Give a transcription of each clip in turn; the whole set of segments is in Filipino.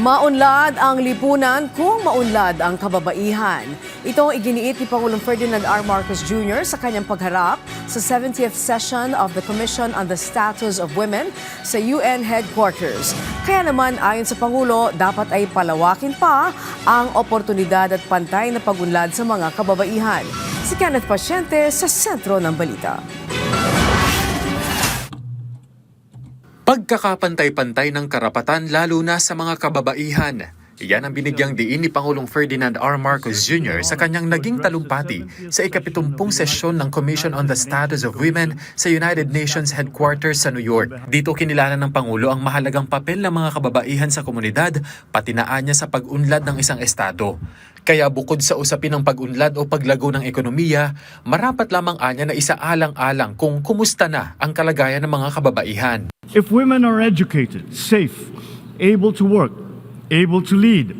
Maunlad ang lipunan kung maunlad ang kababaihan. Ito ang iginiit ni Pangulong Ferdinand R. Marcos Jr. sa kanyang pagharap sa 70th session of the Commission on the Status of Women sa UN Headquarters. Kaya naman ayon sa Pangulo, dapat ay palawakin pa ang oportunidad at pantay na pagunlad sa mga kababaihan. Si Kenneth Pasyente sa sentro ng balita. Pagkakapantay-pantay ng karapatan lalo na sa mga kababaihan. Yan ang binigyang diin ni Pangulong Ferdinand R. Marcos Jr. sa kanyang naging talumpati sa ika-70 sesyon ng Commission on the Status of Women sa United Nations Headquarters sa New York. Dito kinilanan ng Pangulo ang mahalagang papel ng mga kababaihan sa komunidad, pati na anya sa pag-unlad ng isang estado. Kaya bukod sa usapin ng pag-unlad o paglago ng ekonomiya, marapat lamang anya na isaalang-alang kung kumusta na ang kalagayan ng mga kababaihan. If women are educated, safe, able to work, able to lead,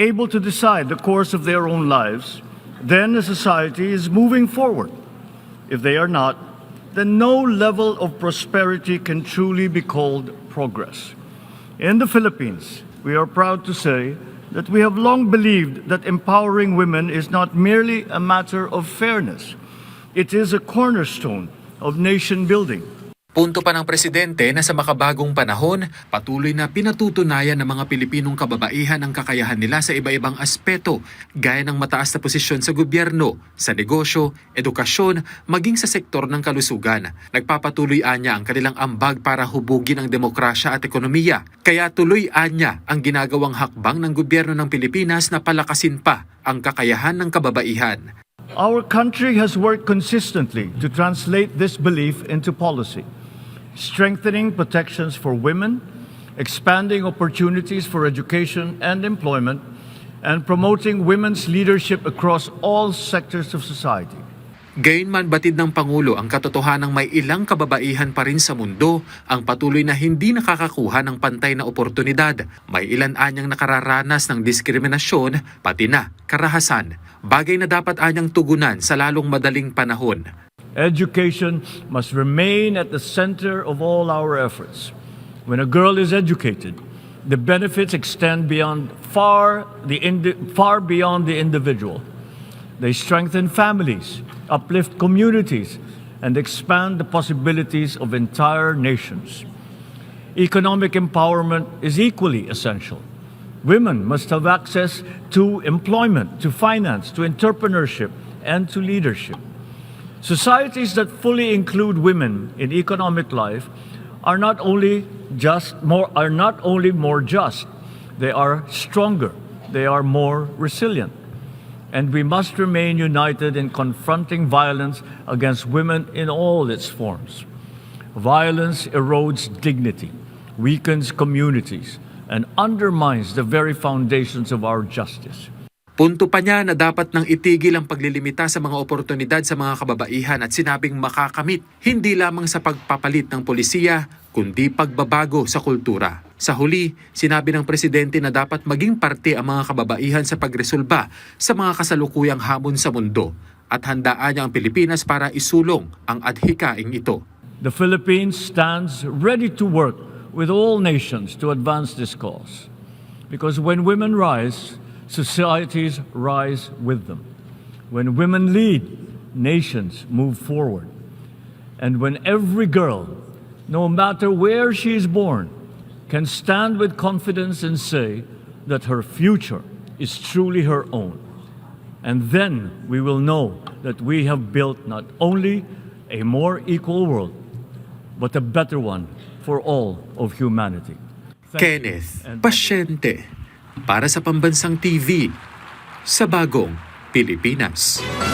able to decide the course of their own lives, then the society is moving forward. If they are not, then no level of prosperity can truly be called progress. In the Philippines, we are proud to say that we have long believed that empowering women is not merely a matter of fairness. It is a cornerstone of nation building. Punto pa ng Presidente na sa makabagong panahon, patuloy na pinatutunayan ng mga Pilipinong kababaihan ang kakayahan nila sa iba-ibang aspeto, gaya ng mataas na posisyon sa gobyerno, sa negosyo, edukasyon, maging sa sektor ng kalusugan. Nagpapatuloy anya ang kanilang ambag para hubugin ang demokrasya at ekonomiya. Kaya tuloy anya ang ginagawang hakbang ng gobyerno ng Pilipinas na palakasin pa ang kakayahan ng kababaihan. Our country has worked consistently to translate this belief into policy, strengthening protections for women, expanding opportunities for education and employment, and promoting women's leadership across all sectors of society. Gayunman batid ng Pangulo ang katotohanang may ilang kababaihan pa rin sa mundo ang patuloy na hindi nakakakuha ng pantay na oportunidad. May ilan anyang nakararanas ng diskriminasyon, pati na karahasan. Bagay na dapat anyang tugunan sa lalong madaling panahon. Education must remain at the center of all our efforts. When a girl is educated, the benefits extend far beyond the individual. They strengthen families, uplift communities, and expand the possibilities of entire nations. Economic empowerment is equally essential. Women must have access to employment, to finance, to entrepreneurship, and to leadership. Societies that fully include women in economic life are not only more just, they are stronger, they are more resilient. And we must remain united in confronting violence against women in all its forms. Violence erodes dignity, weakens communities, and undermines the very foundations of our justice. Punto pa niya na dapat nang itigil ang paglilimita sa mga oportunidad sa mga kababaihan at sinabing makakamit hindi lamang sa pagpapalit ng polisiya, kundi pagbabago sa kultura. Sa huli, sinabi ng Presidente na dapat maging parte ang mga kababaihan sa pagresolba sa mga kasalukuyang hamon sa mundo at handaan niya ang Pilipinas para isulong ang adhikaing ito. The Philippines stands ready to work with all nations to advance this cause. Because when women rise, societies rise with them. When women lead, nations move forward. And when every girl, no matter where she is born, can stand with confidence and say that her future is truly her own. And then we will know that we have built not only a more equal world, but a better one for all of humanity. Kenneth Pasyente para sa Pambansang TV sa Bagong Pilipinas.